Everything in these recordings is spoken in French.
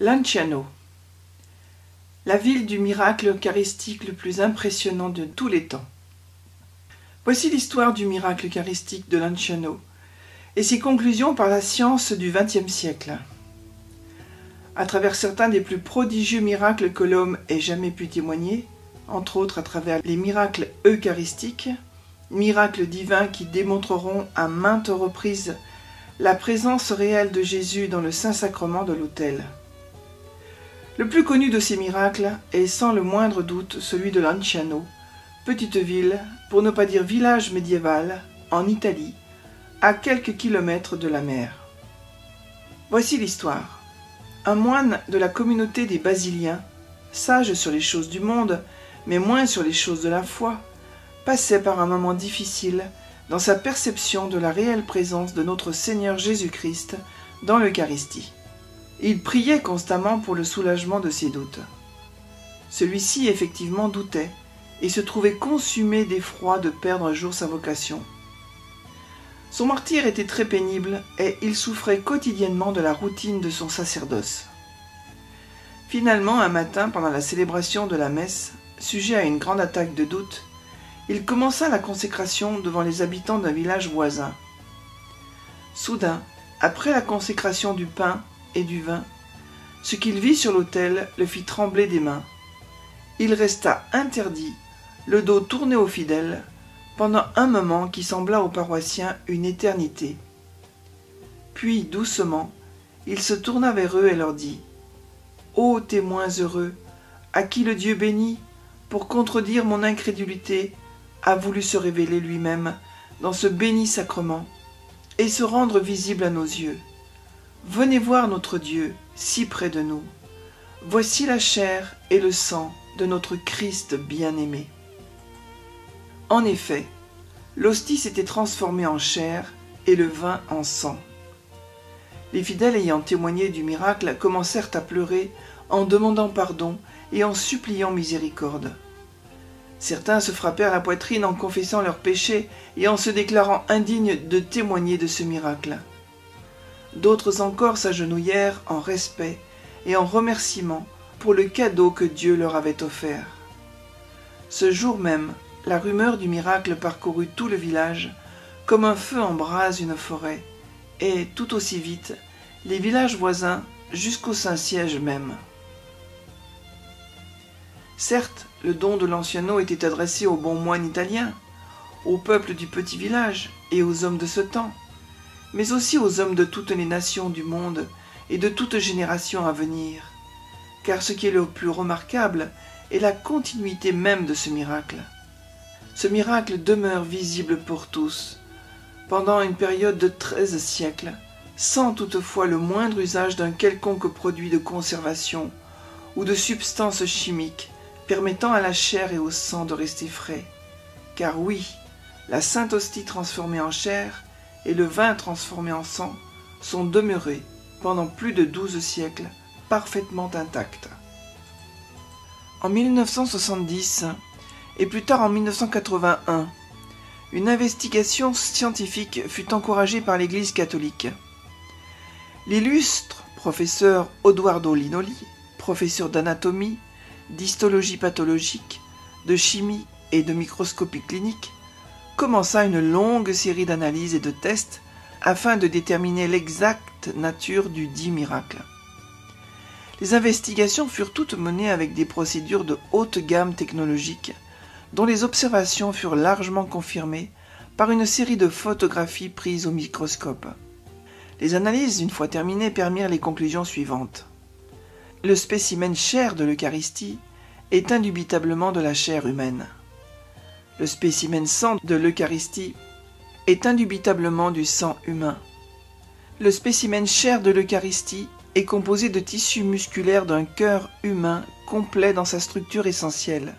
Lanciano, la ville du miracle eucharistique le plus impressionnant de tous les temps. Voici l'histoire du miracle eucharistique de Lanciano et ses conclusions par la science du XXe siècle. À travers certains des plus prodigieux miracles que l'homme ait jamais pu témoigner, entre autres à travers les miracles eucharistiques, miracles divins qui démontreront à maintes reprises la présence réelle de Jésus dans le Saint-Sacrement de l'autel. Le plus connu de ces miracles est sans le moindre doute celui de Lanciano, petite ville, pour ne pas dire village médiéval, en Italie, à quelques kilomètres de la mer. Voici l'histoire. Un moine de la communauté des Basiliens, sage sur les choses du monde, mais moins sur les choses de la foi, passait par un moment difficile dans sa perception de la réelle présence de notre Seigneur Jésus-Christ dans l'Eucharistie. Il priait constamment pour le soulagement de ses doutes. Celui-ci effectivement doutait et se trouvait consumé d'effroi de perdre un jour sa vocation. Son martyre était très pénible et il souffrait quotidiennement de la routine de son sacerdoce. Finalement, un matin, pendant la célébration de la messe, sujet à une grande attaque de doute, il commença la consécration devant les habitants d'un village voisin. Soudain, après la consécration du pain et du vin, ce qu'il vit sur l'autel le fit trembler des mains. Il resta interdit, le dos tourné aux fidèles, pendant un moment qui sembla aux paroissiens une éternité. Puis, doucement, il se tourna vers eux et leur dit « Ô témoins heureux, à qui le Dieu béni, pour contredire mon incrédulité, a voulu se révéler lui-même dans ce béni sacrement et se rendre visible à nos yeux. Venez voir notre Dieu, si près de nous. Voici la chair et le sang de notre Christ bien-aimé. » En effet, l'hostie s'était transformée en chair et le vin en sang. Les fidèles ayant témoigné du miracle commencèrent à pleurer en demandant pardon et en suppliant miséricorde. Certains se frappèrent la poitrine en confessant leurs péchés et en se déclarant indignes de témoigner de ce miracle. D'autres encore s'agenouillèrent en respect et en remerciement pour le cadeau que Dieu leur avait offert. Ce jour même, la rumeur du miracle parcourut tout le village, comme un feu embrase une forêt, et, tout aussi vite, les villages voisins jusqu'au Saint-Siège même. Certes, le don de Lanciano était adressé aux bons moines italiens, au peuple du petit village et aux hommes de ce temps, mais aussi aux hommes de toutes les nations du monde et de toute génération à venir, car ce qui est le plus remarquable est la continuité même de ce miracle. Ce miracle demeure visible pour tous, pendant une période de 13 siècles, sans toutefois le moindre usage d'un quelconque produit de conservation ou de substance chimique permettant à la chair et au sang de rester frais. Car oui, la Sainte Hostie transformée en chair et le vin transformé en sang sont demeurés pendant plus de 12 siècles parfaitement intacts. En 1970 et plus tard en 1981, une investigation scientifique fut encouragée par l'Église catholique. L'illustre professeur Odoardo Linoli, professeur d'anatomie, d'histologie pathologique, de chimie et de microscopie clinique, commença une longue série d'analyses et de tests afin de déterminer l'exacte nature du dit miracle. Les investigations furent toutes menées avec des procédures de haute gamme technologique, dont les observations furent largement confirmées par une série de photographies prises au microscope. Les analyses, une fois terminées, permirent les conclusions suivantes. Le spécimen chair de l'Eucharistie est indubitablement de la chair humaine. Le spécimen sang de l'Eucharistie est indubitablement du sang humain. Le spécimen chair de l'Eucharistie est composé de tissus musculaires d'un cœur humain complet dans sa structure essentielle.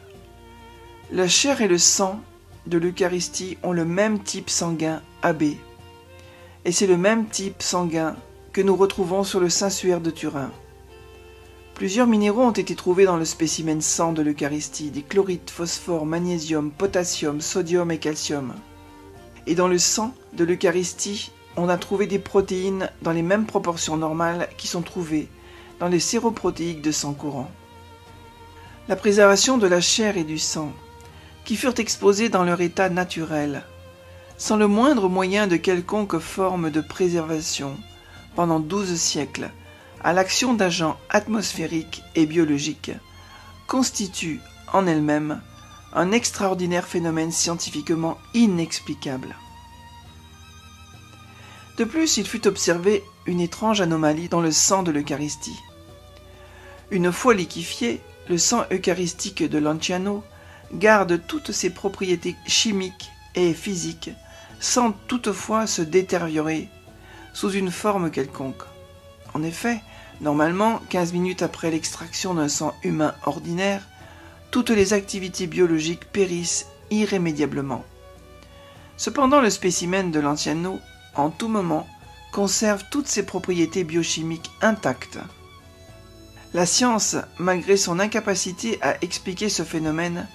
La chair et le sang de l'Eucharistie ont le même type sanguin AB, et c'est le même type sanguin que nous retrouvons sur le Saint-Suaire de Turin. Plusieurs minéraux ont été trouvés dans le spécimen sang de l'Eucharistie, des chlorites, phosphore, magnésium, potassium, sodium et calcium. Et dans le sang de l'Eucharistie, on a trouvé des protéines dans les mêmes proportions normales qui sont trouvées dans les séroprotéiques de sang courant. La préservation de la chair et du sang, qui furent exposés dans leur état naturel, sans le moindre moyen de quelconque forme de préservation, pendant 12 siècles, à l'action d'agents atmosphériques et biologiques, constitue en elle-même un extraordinaire phénomène scientifiquement inexplicable. De plus, il fut observé une étrange anomalie dans le sang de l'Eucharistie. Une fois liquéfié, le sang eucharistique de Lanciano garde toutes ses propriétés chimiques et physiques sans toutefois se détériorer sous une forme quelconque. En effet, normalement, 15 minutes après l'extraction d'un sang humain ordinaire, toutes les activités biologiques périssent irrémédiablement. Cependant, le spécimen de Lanciano, en tout moment, conserve toutes ses propriétés biochimiques intactes. La science, malgré son incapacité à expliquer ce phénomène,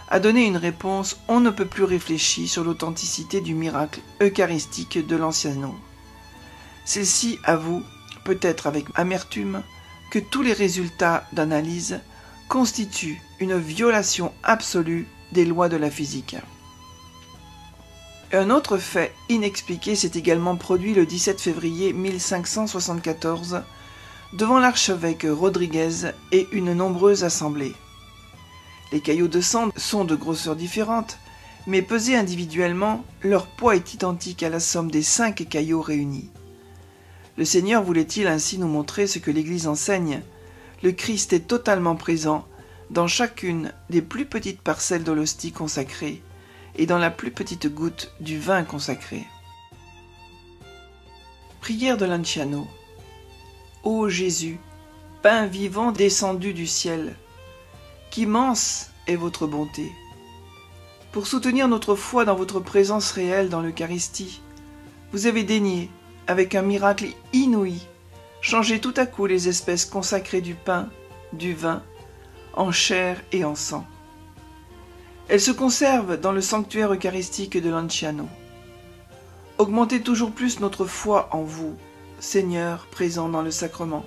a donné une réponse on ne peut plus réfléchie sur l'authenticité du miracle eucharistique de Lanciano. Celle-ci avoue, peut-être avec amertume, que tous les résultats d'analyse constituent une violation absolue des lois de la physique. Un autre fait inexpliqué s'est également produit le 17 février 1574 devant l'archevêque Rodriguez et une nombreuse assemblée. Les caillots de sang sont de grosseurs différentes, mais pesés individuellement, leur poids est identique à la somme des 5 caillots réunis. Le Seigneur voulait-il ainsi nous montrer ce que l'Église enseigne? Le Christ est totalement présent dans chacune des plus petites parcelles de l'hostie consacrée et dans la plus petite goutte du vin consacré. Prière de Lanciano. Ô Jésus, pain vivant descendu du ciel, qu'immense est votre bonté. Pour soutenir notre foi dans votre présence réelle dans l'Eucharistie, vous avez daigné, avec un miracle inouï, changer tout à coup les espèces consacrées du pain, du vin, en chair et en sang. Elles se conservent dans le sanctuaire eucharistique de Lanciano. Augmentez toujours plus notre foi en vous, Seigneur présent dans le sacrement.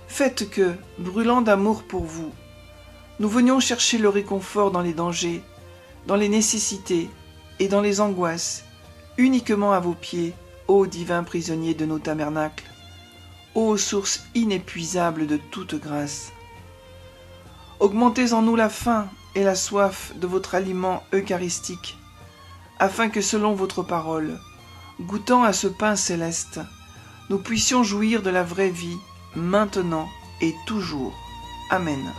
Faites que, brûlant d'amour pour vous, nous venions chercher le réconfort dans les dangers, dans les nécessités et dans les angoisses, uniquement à vos pieds, ô divin prisonnier de nos tabernacles, ô source inépuisable de toute grâce. Augmentez en nous la faim et la soif de votre aliment eucharistique, afin que selon votre parole, goûtant à ce pain céleste, nous puissions jouir de la vraie vie, maintenant et toujours. Amen.